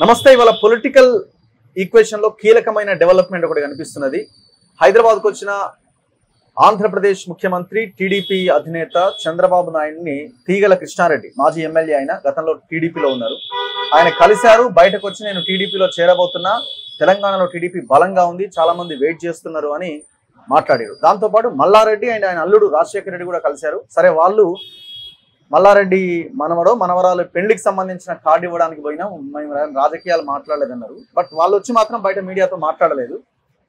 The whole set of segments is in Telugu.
నమస్తే. ఇవాళ పొలిటికల్ ఈక్వేషన్ లో కీలకమైన డెవలప్మెంట్ ఒకటి కనిపిస్తున్నది. హైదరాబాద్కు వచ్చిన ఆంధ్రప్రదేశ్ ముఖ్యమంత్రి టీడీపీ అధినేత చంద్రబాబు నాయుడిని తీగల కృష్ణారెడ్డి, మాజీ ఎమ్మెల్యే, ఆయన గతంలో టీడీపీలో ఉన్నారు. ఆయన కలిశారు. బయటకు వచ్చి నేను టీడీపీలో చేరబోతున్నా, తెలంగాణలో టీడీపీ బలంగా ఉంది, చాలా మంది వెయిట్ చేస్తున్నారు అని మాట్లాడారు. దాంతోపాటు మల్లారెడ్డి అండ్ ఆయన అల్లుడు రాజశేఖర రెడ్డి కూడా కలిశారు. సరే, వాళ్ళు మల్లారెడ్డి మనవరాలు పెళ్లికి సంబంధించిన కార్డు ఇవ్వడానికి పోయినా మేము రాజకీయాలు మాట్లాడలేదన్నారు. బట్ వాళ్ళు వచ్చి మాత్రం బయట మీడియాతో మాట్లాడలేదు.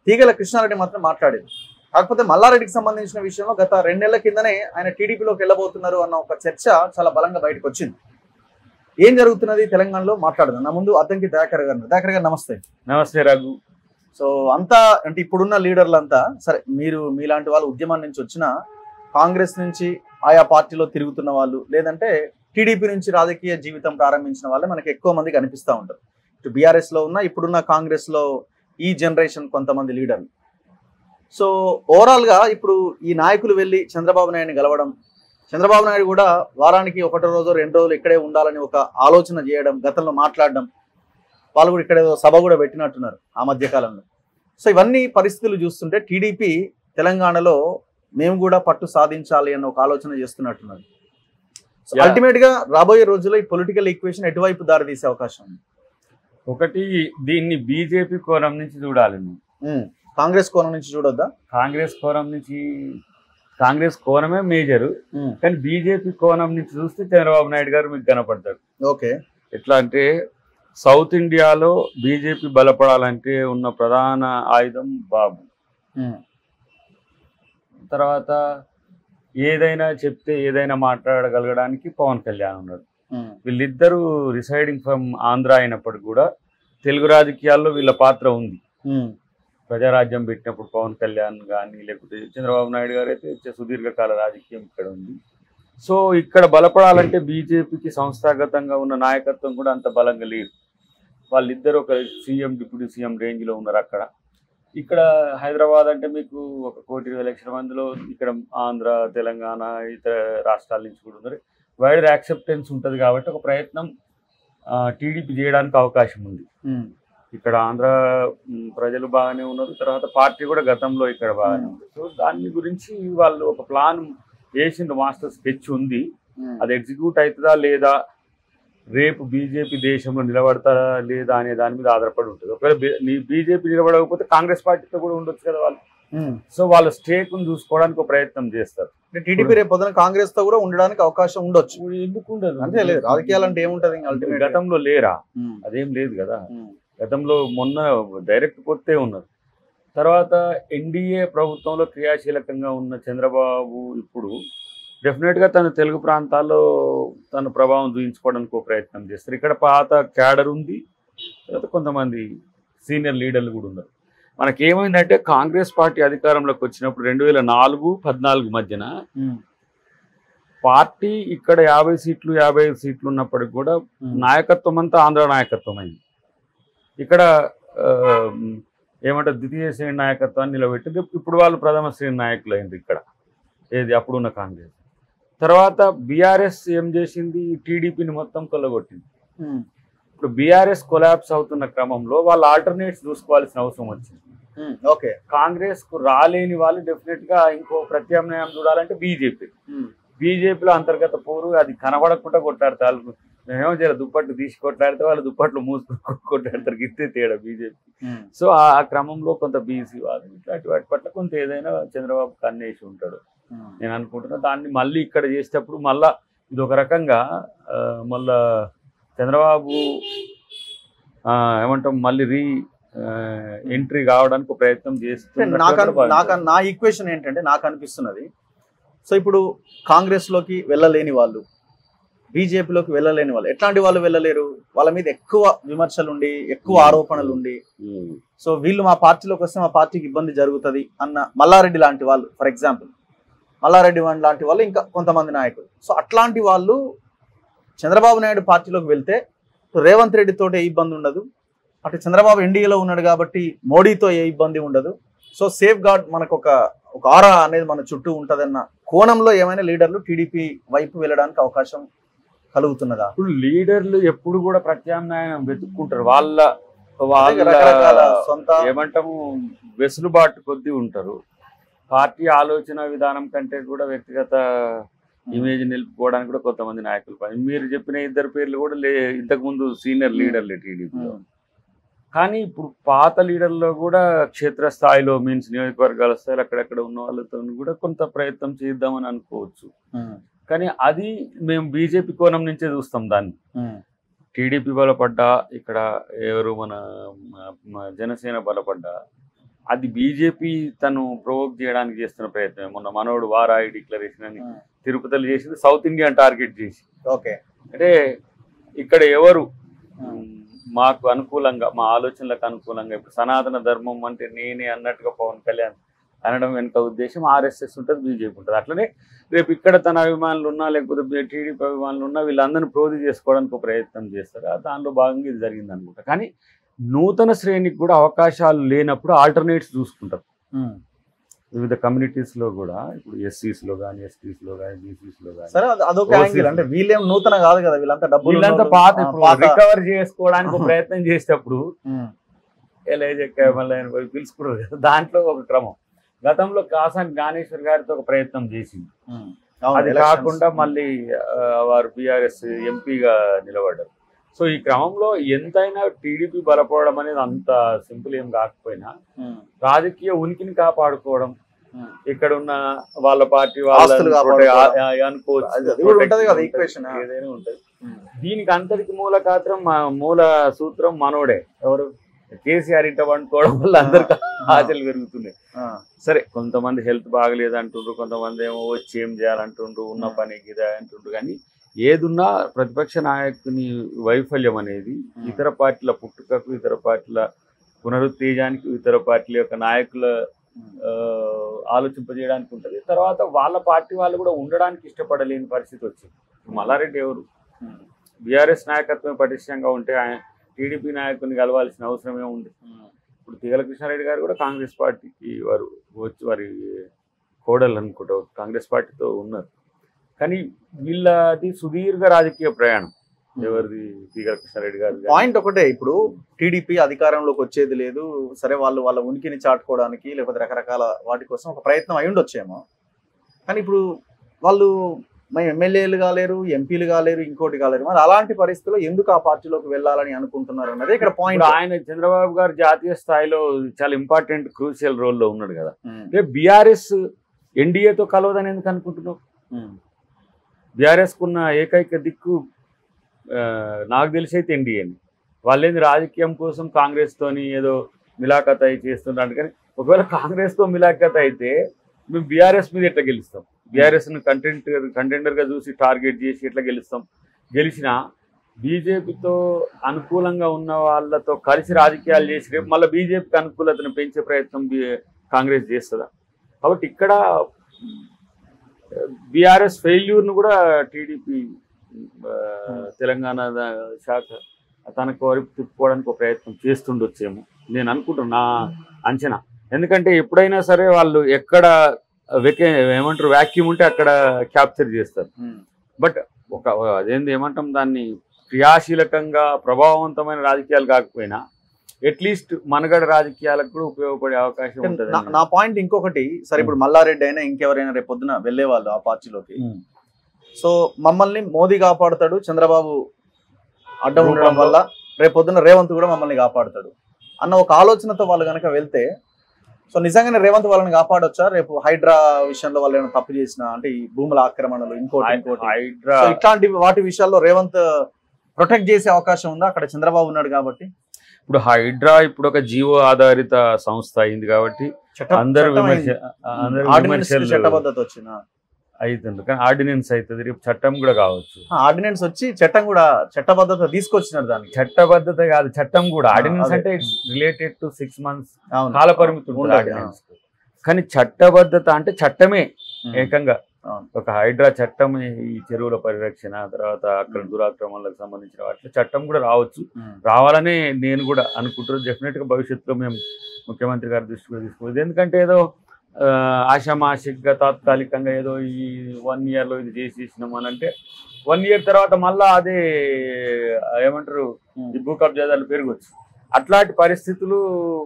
తీగల కృష్ణారెడ్డి మాత్రం మాట్లాడేది. కాకపోతే మల్లారెడ్డికి సంబంధించిన విషయంలో గత 2 నెలల కిందనే ఆయన టీడీపీలోకి వెళ్ళబోతున్నారు అన్న ఒక చర్చ చాలా బలంగా బయటకు వచ్చింది. ఏం జరుగుతున్నది తెలంగాణలో మాట్లాడదాం. నా ముందు అద్దంకి దయాకర్ గారు నమస్తే. నమస్తే రఘు. సో అంతా అంటే ఇప్పుడున్న లీడర్లంతా సరే, మీలాంటి వాళ్ళు ఉద్యమం నుంచి వచ్చిన, కాంగ్రెస్ నుంచి ఆయా పార్టీలో తిరుగుతున్న వాళ్ళు, లేదంటే టీడీపీ నుంచి రాజకీయ జీవితం ప్రారంభించిన వాళ్ళే మనకి ఎక్కువ మంది కనిపిస్తూ ఉంటారు. ఇటు బీఆర్ఎస్ లో ఉన్న, ఇప్పుడున్న కాంగ్రెస్ లో ఈ జనరేషన్ కొంతమంది లీడర్లు. సో ఓవరాల్ గా ఇప్పుడు ఈ నాయకులు వెళ్ళి చంద్రబాబు నాయుడిని గెలవడం, చంద్రబాబు నాయుడు కూడా వారానికి 1 రోజు 2 రోజులు ఇక్కడే ఉండాలని ఒక ఆలోచన చేయడం, గతంలో మాట్లాడడం, వాళ్ళు కూడా ఇక్కడ సభ కూడా పెట్టినట్టున్నారు ఆ మధ్య కాలంలో. సో ఇవన్నీ పరిస్థితులు చూస్తుంటే టీడీపీ తెలంగాణలో మేము కూడా పట్టు సాధించాలి అన్న ఒక ఆలోచన చేస్తున్నట్టున్నారు. సో అల్టిమేట్ గా రాబోయే రోజుల్లో ఈ పొలిటికల్ ఈక్వేషన్ ఎటువైపు దారి తీసే అవకాశం ఉంది? ఒకటి, దీన్ని బీజేపీ కోణం నుంచి చూడాలి. కాంగ్రెస్ కోణం నుంచి చూడొద్దా? కాంగ్రెస్ కోణం నుంచి, కాంగ్రెస్ కోణమే మేజరు, కానీ బీజేపీ కోణం నుంచి చూస్తే చంద్రబాబు నాయుడు గారు మీకు కనపడతాడు. ఓకే. ఎట్లా అంటే సౌత్ ఇండియాలో బీజేపీ బలపడాలంటే ఉన్న ప్రధాన ఆయుధం బాబు. తర్వాత ఏదైనా చెప్తే ఏదైనా మాట్లాడగలగడానికి పవన్ కళ్యాణ్ ఉన్నాడు. వీళ్ళిద్దరూ రిసైడింగ్ ఫ్రమ్ ఆంధ్ర అయినప్పటికీ కూడా తెలుగు రాజకీయాల్లో వీళ్ళ పాత్ర ఉంది. ప్రజారాజ్యం పెట్టినప్పుడు పవన్ కళ్యాణ్ కానీ, లేకపోతే చంద్రబాబు నాయుడు గారు అయితే సుదీర్ఘకాల రాజకీయం ఇక్కడ ఉంది. సో ఇక్కడ బలపడాలంటే బీజేపీకి సంస్థాగతంగా ఉన్న నాయకత్వం కూడా అంత బలంగా లేదు. వాళ్ళిద్దరు ఒక సీఎం, డిప్యూటీ సీఎం రేంజ్లో ఉన్నారు అక్కడ. ఇక్కడ హైదరాబాద్ అంటే మీకు 1,20,00,000 మందిలో, ఇక్కడ ఆంధ్ర, తెలంగాణ, ఇతర రాష్ట్రాల నుంచి కూడా ఉన్నారు. వైడర్ యాక్సెప్టెన్స్ ఉంటుంది కాబట్టి ఒక ప్రయత్నం టీడీపీ చేయడానికి అవకాశం ఉంది. ఇక్కడ ఆంధ్ర ప్రజలు బాగానే ఉన్నారు, తర్వాత పార్టీ కూడా గతంలో ఇక్కడ బాగానే ఉంది. సో దాని గురించి వాళ్ళు ఒక ప్లాన్ వేసిండ్రు, మాస్టర్ స్కెచ్ ఉంది. అది ఎగ్జిక్యూట్ అవుతుందా లేదా, రేపు బీజేపీ దేశంలో నిలబడతారా లేదా అనే దాని మీద ఆధారపడి ఉంటుంది. ఒకవేళ బీజేపీ నిలబడకపోతే కాంగ్రెస్ పార్టీతో కూడా ఉండొచ్చు కదా వాళ్ళు. సో వాళ్ళ స్టేక్ చూసుకోవడానికి ఒక ప్రయత్నం చేస్తారు. టీడీపీ రేపు పొద్దున కాంగ్రెస్ తో కూడా ఉండడానికి అవకాశం ఉండొచ్చు. ఎందుకు ఉండదు? అంటే లేదు, రాజకీయాలు అంటే ఏముంటది? గతంలో లేరా? అదేం లేదు కదా. గతంలో మొన్న డైరెక్ట్ కొత్తే ఉన్నారు. తర్వాత ఎన్డీఏ ప్రభుత్వంలో క్రియాశీలకంగా ఉన్న చంద్రబాబు ఇప్పుడు డెఫినెట్గా తన తెలుగు ప్రాంతాల్లో తన ప్రభావం చూపించుకోవడానికి ఒక ప్రయత్నం చేస్తారు. ఇక్కడ పాత క్యాడర్ ఉంది, తర్వాత కొంతమంది సీనియర్ లీడర్లు కూడా ఉన్నారు. మనకేమైందంటే కాంగ్రెస్ పార్టీ అధికారంలోకి వచ్చినప్పుడు 2004-14 మధ్యన పార్టీ ఇక్కడ 50 సీట్లు 55 సీట్లు ఉన్నప్పటికి కూడా నాయకత్వం అంతా ఆంధ్ర నాయకత్వం అయింది. ఇక్కడ ఏమంటారు, ద్వితీయ శ్రేణి నాయకత్వాన్ని నిలబెట్టింది. ఇప్పుడు వాళ్ళు ప్రథమ శ్రేణి నాయకులు అయింది ఇక్కడ, ఏది అప్పుడున్న కాంగ్రెస్. తర్వాత బీఆర్ఎస్ ఏం చేసింది, టీడీపీని మొత్తం కొల్లగొట్టింది. ఇప్పుడు బీఆర్ఎస్ కొలాప్స్ అవుతున్న క్రమంలో వాళ్ళు ఆల్టర్నేట్స్ చూసుకోవాల్సిన అవసరం వచ్చింది. ఓకే. కాంగ్రెస్ కు రాలేని వాళ్ళు డెఫినెట్ గా ఇంకో ప్రత్యామ్నాయం చూడాలంటే బీజేపీలో అంతర్గత పోరు, అది కనబడకుండా కొట్లాడతారు. మేమేమో చేయాలి, దుప్పట్లు తీసి కొట్లాడితే వాళ్ళు దుప్పట్లు మూసుకు కొట్లాడతారు, గిత్తే తేడా బీజేపీ. సో ఆ క్రమంలో కొంత బీసీ వాళ్ళు ఇట్లాంటి వాటి పట్ల కొంత ఏదైనా చంద్రబాబు కన్నేసి ఉంటాడు నేను అనుకుంటున్నా. దాన్ని మళ్ళీ ఇక్కడ చేసేటప్పుడు మళ్ళా ఇది ఒక రకంగా మళ్ళా చంద్రబాబు ఏమంటాం మళ్ళీ ఎంట్రీ కావడానికి ప్రయత్నం చేస్తున్నారు. నా ఈక్వేషన్ ఏంటంటే, నాకు అనిపిస్తున్నది, సో ఇప్పుడు కాంగ్రెస్ లోకి వెళ్ళలేని వాళ్ళు, బీజేపీలోకి వెళ్ళలేని వాళ్ళు, ఎట్లాంటి వాళ్ళు వెళ్ళలేరు? వాళ్ళ మీద ఎక్కువ విమర్శలుండి, ఎక్కువ ఆరోపణలు ఉండి, సో వీళ్ళు మా పార్టీలోకి వస్తే మా పార్టీకి ఇబ్బంది జరుగుతుంది అన్న మల్లారెడ్డి లాంటి వాళ్ళు, ఫర్ ఎగ్జాంపుల్ మల్లారెడ్డి లాంటి వాళ్ళు, ఇంకా కొంతమంది నాయకులు. సో అట్లాంటి వాళ్ళు చంద్రబాబు నాయుడు పార్టీలోకి వెళ్తే రేవంత్ రెడ్డితో ఏ ఇబ్బంది ఉండదు, అటు చంద్రబాబు ఎన్డీఏలో ఉన్నాడు కాబట్టి మోడీతో ఏ ఇబ్బంది ఉండదు. సో సేఫ్ గార్డ్ మనకు ఒక ఆరా అనేది మన చుట్టూ ఉంటుందన్న కోణంలో ఏమైనా లీడర్లు టీడీపీ వైపు వెళ్ళడానికి అవకాశం కలుగుతున్నదా? ఇప్పుడు లీడర్లు ఎప్పుడు కూడా ప్రత్యామ్నాయం వెతుక్కుంటారు. వాళ్ళ సొంత ఏమంటాము వెసులుబాటు కొద్దీ ఉంటారు. పార్టీ ఆలోచన విధానం కంటే కూడా వ్యక్తిగత ఇమేజ్ నిలుపుకోవడానికి కూడా కొంతమంది నాయకులు మీరు చెప్పిన ఇద్దరు పేర్లు కూడా ఇంతకు ముందు సీనియర్ లీడర్లే టీడీపీలో. కానీ ఇప్పుడు పాత లీడర్లో కూడా క్షేత్రస్థాయిలో మీన్స్ నియోజకవర్గాల స్థాయిలో అక్కడెక్కడ ఉన్న వాళ్ళతో కూడా కొంత ప్రయత్నం చేద్దామని అనుకోవచ్చు. కానీ అది మేము బీజేపీ కోణం నుంచే చూస్తాం దాన్ని. టీడీపీ బలపడ్డా, ఇక్కడ ఎవరు మన జనసేన బలపడ్డా, అది బీజేపీ తను ప్రొవోక్ చేయడానికి చేస్తున్న ప్రయత్నం. మొన్న మనోడు వారాయి డిక్లరేషన్ అని తిరుపతిలో చేసింది సౌత్ ఇండియన్ టార్గెట్ చేసి. ఓకే, అంటే ఇక్కడ ఎవరు మాకు అనుకూలంగా, మా ఆలోచనలకు అనుకూలంగా, ఇప్పుడు సనాతన ధర్మం అంటే నేనే అన్నట్టుగా పవన్ కళ్యాణ్ అనడం వెనుక ఉద్దేశం ఆర్ఎస్ఎస్ ఉంటుంది, బీజేపీ ఉంటుంది. అట్లనే రేపు ఇక్కడ తన అభిమానులు ఉన్నా లేకపోతే టీడీపీ అభిమానులు ఉన్నా వీళ్ళందరినీ ప్రోధి చేసుకోవడానికి ఒక ప్రయత్నం చేస్తారు. దానిలో భాగంగా ఇది జరిగింది అనుకుంటా. కానీ నూతన శ్రేణికి కూడా అవకాశాలు లేనప్పుడు ఆల్టర్నేట్స్ చూసుకుంటారు. వివిధ కమ్యూనిటీస్లో కూడా, ఇప్పుడు ఎస్సీస్లో కానీ, ఎస్టీస్లో కానీ, బీసీస్లో కానీ. సరే, అదొక యాంగిల్. అంటే వీళ్ళేం నూతన కాదు కదా, వీళ్ళంతా పాత. రికవర్ చేసుకోవడానికి ఒక ప్రయత్నం చేసేటప్పుడు మళ్ళీ పిలుచుకుంటారు కదా, దాంట్లో ఒక క్రమం. గతంలో కాసాని జ్ఞానేశ్వర్ గారితో ఒక ప్రయత్నం చేసింది. అది కాకుండా మళ్ళీ వారు బీఆర్ఎస్ ఎంపీగా నిలబడ్డారు. సో ఈ క్రమంలో ఎంతైనా టీడీపీ బలపడడం అనేది అంత సింపుల్ ఏం కాకపోయినా రాజకీయ ఉనికిని కాపాడుకోవడం, ఇక్కడ ఉన్న వాళ్ళ పార్టీ ఏదైనా ఉంటది. దీనికి అంతటికి మూల కాత్రం మూల సూత్రం మనోడే. ఎవరు? కేసీఆర్ ఇంట వండుకోవడం వల్ల అందరికి ఆశలు పెరుగుతున్నాయి. సరే, కొంతమంది హెల్త్ బాగలేదు అంటుండ్రు, కొంతమంది ఏమో వచ్చి ఏం చేయాలంటుండ్రు, ఉన్న పనికి ఇదే అంటుండ్రు. కానీ ఏదున్నా ప్రతిపక్ష నాయకుని వైఫల్యం అనేది ఇతర పార్టీల పుట్టుకకు, ఇతర పార్టీల పునరుత్తేజానికి, ఇతర పార్టీల యొక్క నాయకుల ఆలోచింపజేయడానికి ఉంటుంది. తర్వాత వాళ్ళ పార్టీ వాళ్ళు కూడా ఉండడానికి ఇష్టపడలేని పరిస్థితి వచ్చింది. మల్లారెడ్డి ఎవరు? బీఆర్ఎస్ నాయకత్వం పటిష్టంగా ఉంటే ఆయన టీడీపీ నాయకుని కలవాల్సిన అవసరమే ఉంది. ఇప్పుడు తీగల కృష్ణారెడ్డి గారు కూడా కాంగ్రెస్ పార్టీకి వారు వచ్చి వారి కోడలు అనుకుంటా కాంగ్రెస్ పార్టీతో ఉన్నారు. కానీ వీళ్ళది సుదీర్ఘ రాజకీయ ప్రయాణం. ఎవరిది? తీగల కృష్ణారెడ్డి గారు. పాయింట్ ఒకటే, ఇప్పుడు టీడీపీ అధికారంలోకి వచ్చేది లేదు. సరే, వాళ్ళు వాళ్ళ ఉనికిని చాటుకోవడానికి లేకపోతే రకరకాల వాటి కోసం ఒక ప్రయత్నం అయి ఉండొచ్చేమో. కానీ ఇప్పుడు వాళ్ళు ఎమ్మెల్యేలు కాలేరు, ఎంపీలు కాలేరు, ఇంకోటి కాలేరు. మరి అలాంటి పరిస్థితుల్లో ఎందుకు ఆ పార్టీలోకి వెళ్ళాలని అనుకుంటున్నారు అన్నది ఇక్కడ పాయింట్. ఆయన చంద్రబాబు గారు జాతీయ స్థాయిలో చాలా ఇంపార్టెంట్ క్రూషియల్ రోల్లో ఉన్నాడు కదా. బీఆర్ఎస్ ఎన్డీఏతో కలవదని ఎందుకు అనుకుంటున్నావు? బీఆర్ఎస్ కున్న ఏకైక దిక్కు నాకు తెలిసి అయితే ఎన్డీఏని. వాళ్ళేంది రాజకీయం కోసం కాంగ్రెస్ తోని ఏదో మిలాఖత్ అయి చేస్తున్నారు. కానీ ఒకవేళ కాంగ్రెస్ తో మిలాఖత్ అయితే మేము బీఆర్ఎస్ మీద ఎట్లా గెలుస్తాం? బీఆర్ఎస్ ను కంటెండర్ గా చూసి టార్గెట్ చేసి ఎట్లా గెలుస్తాం? గెలిచినా బీజేపీతో అనుకూలంగా ఉన్న వాళ్ళతో కలిసి రాజకీయాలు చేసి రేపు మళ్ళీ బీజేపీకి అనుకూలతను పెంచే ప్రయత్నం కాంగ్రెస్ చేస్తుందా? కాబట్టి ఇక్కడ బీఆర్ఎస్ ఫెయిల్యూర్ను కూడా టీడీపీ తెలంగాణ శాఖ తనకు వైపు తిప్పుకోవడానికి ఒక ప్రయత్నం చేస్తుండొచ్చేమో నేను అనుకుంటున్నా, నా అంచనా. ఎందుకంటే ఎప్పుడైనా సరే వాళ్ళు ఎక్కడ ఏమంటారు వ్యాక్యూమ్ ఉంటే అక్కడ క్యాప్చర్ చేస్తారు. బట్ అదేంది ఏమంటాం దాన్ని, క్రియాశీలకంగా ప్రభావవంతమైన రాజకీయాలు కాకపోయినా అట్లీస్ట్ మనగడ రాజకీయాలకు కూడా ఉపయోగపడే అవకాశం ఉంటుంది. నా పాయింట్ ఇంకొకటి, సరే ఇప్పుడు మల్లారెడ్డి అయినా ఇంకెవరైనా రేపు పొద్దున వెళ్ళేవాళ్ళు ఆ పార్టీలోకి, సో మమ్మల్ని మోదీ కాపాడుతాడు, చంద్రబాబు అడ్డం ఉండడం వల్ల రేపు పొద్దున రేవంత్ కూడా మమ్మల్ని కాపాడుతాడు అన్న ఒక ఆలోచనతో వాళ్ళు కనుక వెళ్తే, సో నిజంగానే రేవంత్ వాళ్ళని కాపాడొచ్చా? రేపు హైడ్రా విషయంలో వాళ్ళు ఏమైనా తప్పు చేసినా, అంటే ఈ భూముల ఆక్రమణలు ఇంకోటి ఇట్లాంటి వాటి విషయాల్లో రేవంత్ ప్రొటెక్ట్ చేసే అవకాశం ఉందా? అక్కడ చంద్రబాబు ఉన్నాడు కాబట్టి. ఇప్పుడు హైడ్రా ఇప్పుడు ఒక జీవో ఆధారిత సంస్థ అయింది కాబట్టి అందరూ చట్టబద్ధత వచ్చిన అవుతుంది. కానీ ఆర్డినెన్స్ అవుతుంది, రేపు చట్టం కూడా కావచ్చు. ఆర్డినెన్స్ వచ్చి చట్టం కూడా చట్టబద్ధత తీసుకొచ్చినారు. దానికి చట్టబద్ధత కాదు, చట్టం కూడా. ఆర్డినెన్స్ అంటే ఇట్స్ రిలేటెడ్ టు 6 months కాల పరిమితి ఉంటుంది ఆర్డినెన్స్. కానీ చట్టబద్ధత అంటే చట్టమే ఏకంగా ఒక హైడ్రా చట్టం, ఈ చెరువుల పరిరక్షణ, తర్వాత అక్కడ దురాక్రమణలకు సంబంధించిన వాటిలో చట్టం కూడా రావచ్చు. రావాలనే నేను కూడా అనుకుంటున్నాను. డెఫినెట్ గా భవిష్యత్తులో మేము ముఖ్యమంత్రి గారి దృష్టిలో తీసుకోవాలి. ఎందుకంటే ఏదో ఆషామాషిక్గా తాత్కాలికంగా ఏదో ఈ 1 ఇయర్లో ఇది చేసేసినాం అని అంటే 1 ఇయర్ తర్వాత మళ్ళా అదే ఏమంటారు ఈ భూ కబ్జాదారులు పెరగవచ్చు. అట్లాంటి పరిస్థితులు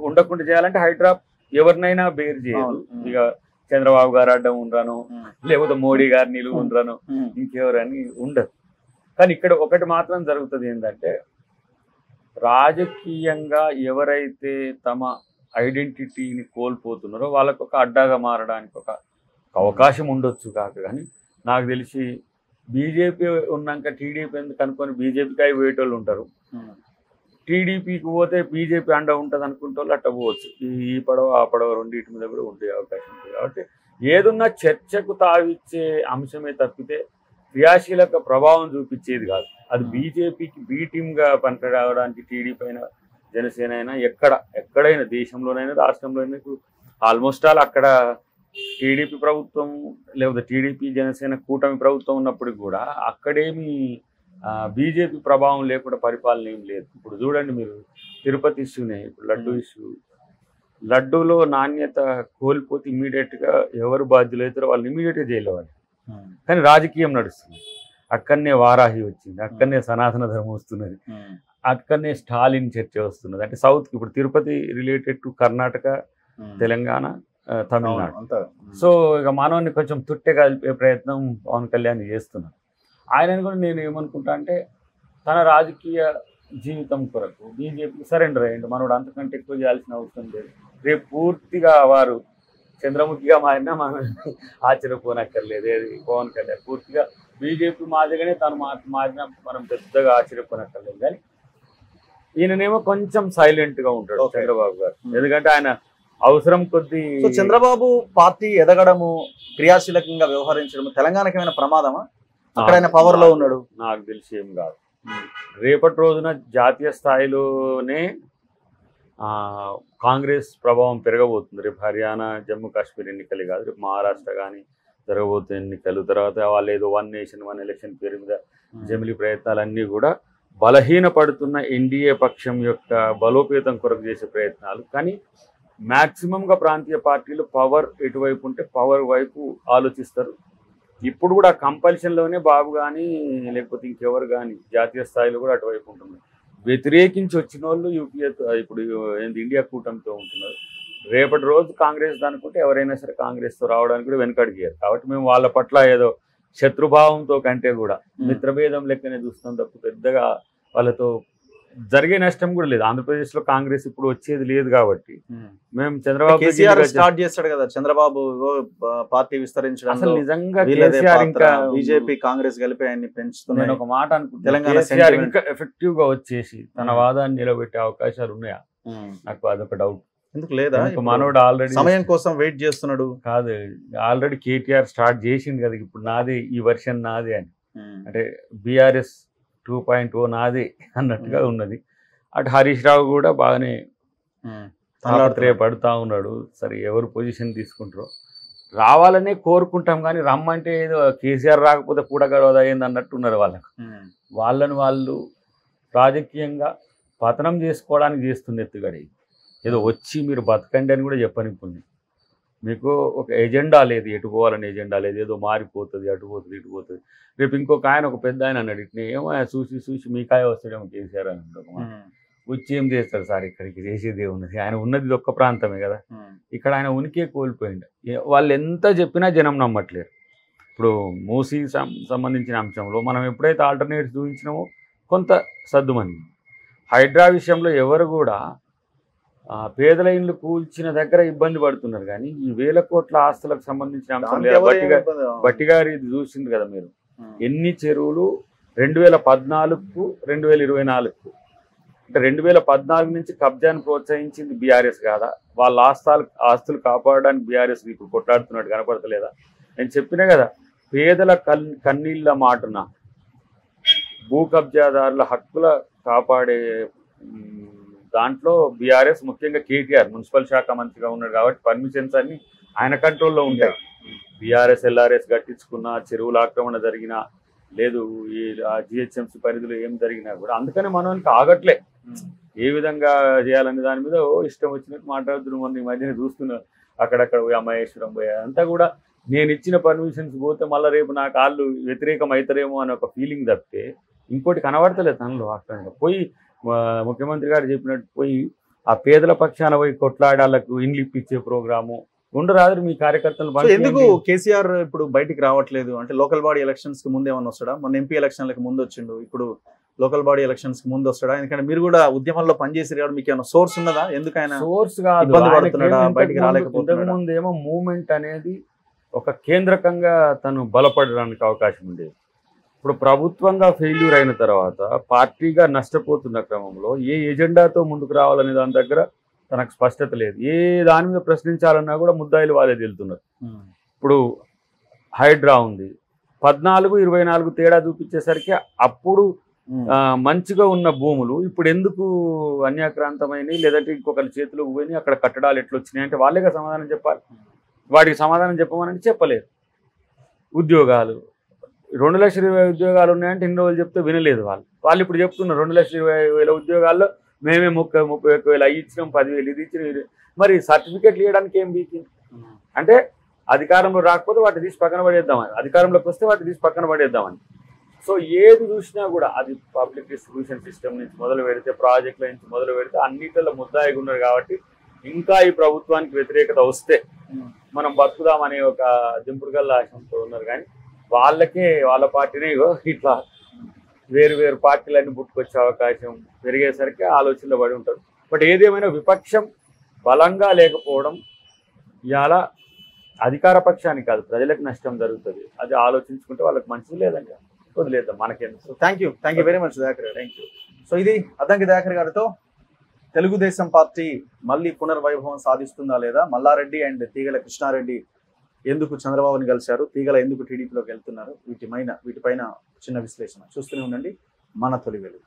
ఉండకుండా చేయాలంటే హైడ్రా ఎవరినైనా బేర్ చేయదు. ఇక చంద్రబాబు గారు అడ్డం ఉండరాను, లేకపోతే మోడీ గారు నిలువు ఉండరాను, ఇంకెవరని ఉండదు. కానీ ఇక్కడ ఒకటి మాత్రం జరుగుతుంది ఏంటంటే, రాజకీయంగా ఎవరైతే తమ ఐడెంటిటీని కోల్పోతున్నారో వాళ్ళకు ఒక అడ్డాగా మారడానికి ఒక అవకాశం ఉండొచ్చు కాక, కానీ నాకు తెలిసి బీజేపీ ఉన్నాక టీడీపీ ఎందుకు అనుకొని బీజేపీకి అవి పోయేటోళ్ళు ఉంటారు, టీడీపీకి పోతే బీజేపీ అండ ఉంటుంది అనుకుంటే వాళ్ళు అట్ట పోవచ్చు. ఈ పడవ ఆ పడవ రెండింటి మీద కూడా ఉండే అవకాశం ఉంటుంది. కాబట్టి ఏదున్నా చర్చకు తావిచ్చే అంశమే తప్పితే క్రియాశీలక ప్రభావం చూపించేది కాదు. అది బీజేపీకి బీ టీమ్గా పనికి రావడానికి టీడీపీ అయినా జనసేన అయినా ఎక్కడైనా దేశంలోనైనా రాష్ట్రంలోనైనా ఆల్మోస్ట్ ఆల్ అక్కడ టీడీపీ ప్రభుత్వం లేకపోతే టీడీపీ జనసేన కూటమి ప్రభుత్వం ఉన్నప్పటికి కూడా అక్కడేమి బీజేపీ ప్రభావం లేకుండా పరిపాలన ఏం లేదు. ఇప్పుడు చూడండి మీరు తిరుపతి ఇష్యూనే, ఇప్పుడు లడ్డూ ఇష్యూ, లడ్డూలో నాణ్యత కోల్పోతే ఇమీడియట్గా ఎవరు బాధ్యులు అవుతారో వాళ్ళు ఇమీడియట్గా జైలు వాళ్ళు. కానీ రాజకీయం నడుస్తుంది. అక్కడనే వారాహి వచ్చింది, అక్కడనే సనాతన ధర్మం వస్తున్నది, అక్కడనే స్టాలిన్ చర్చ వస్తున్నది. అంటే సౌత్కి ఇప్పుడు Tirupati related to Karnataka, Telangana, Tamil Nadu. So ఇక మానవుని కొంచెం తుట్టె కలిపే ప్రయత్నం పవన్ కళ్యాణ్ చేస్తున్నారు. ఆయనను కూడా నేను ఏమనుకుంటా అంటే తన రాజకీయ జీవితం కొరకు బీజేపీకి సరెండర్ అయ్యండి. మనోడు అంతకంటే ఎక్కువ చేయాల్సిన అవసరం లేదు. రేపు పూర్తిగా వారు చంద్రముఖిగా మారినా మనం ఆశ్చర్యపోనక్కర్లేదు. ఏది పవన్ కళ్యాణ్ పూర్తిగా బీజేపీ మాదిరిగానే తను మారినా మనం పెద్దగా ఆశ్చర్యపోనక్కర్లేదు. కానీ ఈయననేమో కొంచెం సైలెంట్గా ఉంటాడు చంద్రబాబు గారు, ఎందుకంటే ఆయన అవసరం కొద్దీ. చంద్రబాబు పార్టీ ఎదగడము, క్రియాశీలకంగా వ్యవహరించడం తెలంగాణకి ఏమైనా ప్రమాదమా? అక్కడ పవర్ లో ఉన్నాడు నాకు తెలిసి ఏం కాదు. రేపటి రోజున జాతీయ స్థాయిలోనే కాంగ్రెస్ ప్రభావం పెరగబోతుంది. రేపు హర్యానా, జమ్మూ కాశ్మీర్ ఎన్నికలు కాదు, రేపు మహారాష్ట్ర కానీ జరగబోతున్న ఎన్నికలు, తర్వాత వాళ్ళు ఏదో 1 నేషన్ 1 ఎలక్షన్ పేరు మీద జమిలీ ప్రయత్నాలన్నీ కూడా బలహీనపడుతున్న ఎన్డీఏ పక్షం యొక్క బలోపేతం కొరకు చేసే ప్రయత్నాలు. కానీ మ్యాక్సిమంగా ప్రాంతీయ పార్టీలు పవర్ ఎటువైపు ఉంటే పవర్ వైపు ఆలోచిస్తారు. ఇప్పుడు కూడా కంపల్షన్లోనే బాబు కానీ లేకపోతే ఇంకెవరు కానీ జాతీయ స్థాయిలో కూడా అటువైపు ఉంటుంది. వ్యతిరేకించి వచ్చిన వాళ్ళు యూపీఏ ఇప్పుడు ఇండియా కూటమితో ఉంటున్నారు. రేపటి రోజు కాంగ్రెస్ అనుకుంటే ఎవరైనా సరే కాంగ్రెస్తో రావడానికి కూడా వెనకడిగారు. కాబట్టి మేము వాళ్ళ పట్ల ఏదో శత్రుభావంతో కంటే కూడా మిత్రభేదం లెక్కనే చూస్తాం తప్ప పెద్దగా వాళ్ళతో జరిగే నష్టం కూడా లేదు. ఆంధ్రప్రదేశ్లో కాంగ్రెస్ ఇప్పుడు వచ్చేది లేదు కాబట్టి మేము చంద్రబాబు స్టార్ట్ చేస్తాడు కదా, చంద్రబాబు పార్టీ విస్తరించడం. అసలు నిజంగా కేసీఆర్ ఇంకా బీజేపీ కాంగ్రెస్ కలిపి ఆయన్ని పెంచుతున్నాయి. నేను ఒక మాట అనుకుంటున్నాను, తెలంగాణ ఇంకా ఎఫెక్టివ్ గా వచ్చేసి తన వాదాన్ని నిలబెట్టే అవకాశాలు ఉన్నాయా? నాకు అదొక డౌట్. ఎందుకు లేదా? మనోడు ఆల్రెడీ సమయం కోసం వెయిట్ చేస్తున్నాడు కాదు, ఆల్రెడీ కేటీఆర్ స్టార్ట్ చేసింది కదా ఇప్పుడు నాదే ఈ వర్షన్ నాదే అని, అంటే బీఆర్ఎస్ 2.0 నాదే అన్నట్టుగా ఉన్నది. అటు హరీష్ రావు కూడా బాగానే పడుతూ ఉన్నాడు. సరే ఎవరు పొజిషన్ తీసుకుంటారో రావాలనే కోరుకుంటాం, కానీ రమ్మంటే ఏదో కేసీఆర్ రాకపోతే పూడగడవదా ఏంది అన్నట్టు ఉన్నారు వాళ్ళకు. వాళ్ళని వాళ్ళు రాజకీయంగా పతనం చేసుకోవడానికి చేస్తుంది ఎత్తుగడి. ఏదో వచ్చి మీరు బతకండి అని కూడా చెప్పనిప్పుడు మీకు ఒక ఎజెండా లేదు, ఎటు పోవాలని ఎజెండా లేదు, ఏదో మారిపోతుంది, అటు పోతుంది ఇటు పోతుంది. రేపు ఇంకొక ఆయన ఒక పెద్ద ఆయన అన్నాడు, ఇట్లా ఏమో చూసి మీకాయ వస్తాడేమో కేసీఆర్ అని వచ్చి ఏం చేస్తాడు సార్, ఇక్కడికి చేసేది ఉన్నది, ఆయన ఉన్నది ఒక్క ప్రాంతమే కదా, ఇక్కడ ఆయన ఉనికే కోల్పోయింది. వాళ్ళు ఎంత చెప్పినా జనం నమ్మట్లేరు. ఇప్పుడు మూసీ సంబంధించిన అంశంలో మనం ఎప్పుడైతే ఆల్టర్నేటివ్స్ చూపించినామో కొంత సర్దుమని, హైడ్రా విషయంలో ఎవరు కూడా పేదల ఇండ్లు కూల్చిన దగ్గర ఇబ్బంది పడుతున్నారు, కానీ ఈ 1000 కోట్ల ఆస్తులకు సంబంధించిన అంశం లేదా? బట్టి గారు ఇది చూసింది కదా మీరు, ఎన్ని చెరువులు 2014కు 2024కు, అంటే 2014 నుంచి కబ్జాను ప్రోత్సహించింది బీఆర్ఎస్ కాదా? వాళ్ళ ఆస్తులు కాపాడడానికి బీఆర్ఎస్ ఇప్పుడు కొట్లాడుతున్నట్టు కనపడతలేదా? నేను చెప్పినా కదా, పేదల కన్నీళ్ళ మాటున భూ కబ్జాదారుల హక్కుల కాపాడే దాంట్లో బీఆర్ఎస్ ముఖ్యంగా కేటీఆర్ మున్సిపల్ శాఖ మంత్రిగా ఉన్నాడు కాబట్టి పర్మిషన్స్ అన్ని ఆయన కంట్రోల్లో ఉంటాయి. బీఆర్ఎస్ ఎల్ఆర్ఎస్ కట్టించుకున్న, చెరువుల ఆక్రమణ జరిగినా లేదు, ఈ జిహెచ్ఎంసీ పరిధిలో ఏం జరిగినా కూడా, అందుకని మనకి ఆగట్లే ఏ విధంగా చేయాలనే దాని మీద ఇష్టం వచ్చినట్టు మాట్లాడుతున్నారు. మొన్న ఈ మధ్యన చూస్తున్నారు అక్కడక్కడ పోయి మహేశ్వరం పోయి అంతా కూడా నేను ఇచ్చిన పర్మిషన్స్ పోతే మళ్ళీ రేపు నా కాళ్ళు వ్యతిరేకం అవుతారేమో అనే ఒక ఫీలింగ్ తప్పితే ఇంకోటి కనబడతలేదు తనలో. అక్కడ పోయి ముఖ్యమంత్రి గారు చెప్పినట్టు పోయి ఆ పేదల పక్షాన పోయి కొట్లాడాలకు ఇండ్లు ఇప్పించే ప్రోగ్రాము ఉండరాదు. మీ కార్యకర్తలు ఎందుకు కేసీఆర్ ఇప్పుడు బయటికి రావట్లేదు? అంటే లోకల్ బాడీ ఎలక్షన్స్ కి ముందు ఏమన్నా వస్తాడా? మొన్న ఎంపీ ఎలక్షన్లకు ముందు వచ్చిండు, ఇప్పుడు లోకల్ బాడీ ఎలక్షన్స్ కి ముందు వస్తాడా? ఎందుకంటే మీరు కూడా ఉద్యమంలో పనిచేసారు కాబట్టి మీకు ఏమైనా సోర్స్ ఉన్నదా? ఎందుకు ఆయన సోర్స్ కాదు, ఇబ్బంది పడుతున్నాడా, బయటికి రాలేకపోతున్నాడా? ముందు ఏమో మూమెంట్ అనేది ఒక కేంద్రకంగా తను బలపడడానికి అవకాశం ఉండేది. ఇప్పుడు ప్రభుత్వంగా ఫెయిల్యూర్ అయిన తర్వాత పార్టీగా నష్టపోతున్న క్రమంలో ఏ ఎజెండాతో ముందుకు రావాలనే దాని దగ్గర తనకు స్పష్టత లేదు. ఏ దాని మీద ప్రశ్నించాలన్నా కూడా ముద్దాయిలు వాళ్ళే తెలుతున్నారు. ఇప్పుడు హైడ్రా ఉంది, 14-24 తేడా చూపించేసరికి అప్పుడు మంచిగా ఉన్న భూములు ఇప్పుడు ఎందుకు అన్యాక్రాంతమైనవి, లేదంటే ఇంకొకరి చేతులకు పోయి అక్కడ కట్టడాలు ఎట్లా వచ్చినాయి అంటే వాళ్ళేగా సమాధానం చెప్పాలి. వాటికి సమాధానం చెప్పమని చెప్పలేరు. ఉద్యోగాలు 2,20,000 ఉద్యోగాలు ఉన్నాయంటే ఇన్ని రోజులు చెప్తే వినలేదు వాళ్ళు ఇప్పుడు చెప్తున్నారు 2,20,000 ఉద్యోగాల్లో మేమే 31,000 అవి ఇచ్చినాం, 10,000 ఇది ఇచ్చినాం. మరి సర్టిఫికెట్లు ఇవ్వడానికి ఏం బీకింది? అంటే అధికారంలో రాకపోతే వాటి తీసి పక్కన పడేద్దామని, అధికారంలోకి వస్తే వాటి తీసి పక్కన పడేద్దామని. సో ఏది చూసినా కూడా అది పబ్లిక్ డిస్ట్రిబ్యూషన్ సిస్టమ్ నుంచి మొదలు పెడితే, ప్రాజెక్టుల నుంచి మొదలు పెడితే అన్నిటిలో ముద్దాయిగా ఉన్నారు. కాబట్టి ఇంకా ఈ ప్రభుత్వానికి వ్యతిరేకత వస్తే మనం బతుకుదామనే ఒక దింపుడుగల్ల ఆశంతో ఉన్నారు. కానీ వాళ్ళకే వాళ్ళ పార్టీనే ఇట్లా వేరు పార్టీలన్నీ పుట్టుకొచ్చే అవకాశం పెరిగేసరికి ఆలోచనలో పడి ఉంటారు. బట్ ఏదేమైనా విపక్షం బలంగా లేకపోవడం ఇవాళ అధికార పక్షానికి కాదు ప్రజలకు నష్టం జరుగుతుంది. అది ఆలోచించుకుంటే వాళ్ళకి మంచిది, లేదంటే వదిలేద్దాం, మనకెందుకు. Thank you very much Dayakar గారు. Thank you. సో ఇది అద్దంకి దయాకర్ గారితో తెలుగుదేశం పార్టీ మళ్ళీ పునర్వైభవం సాధిస్తుందా లేదా, మల్లారెడ్డి అండ్ తీగల కృష్ణారెడ్డి ఎందుకు చంద్రబాబుని కలిశారు, తీగల ఎందుకు టీడీపీలోకి వెళ్తున్నారు, వీటిపైన చిన్న విశ్లేషణ చూస్తూనే ఉండండి మన తొలి వెలుగు.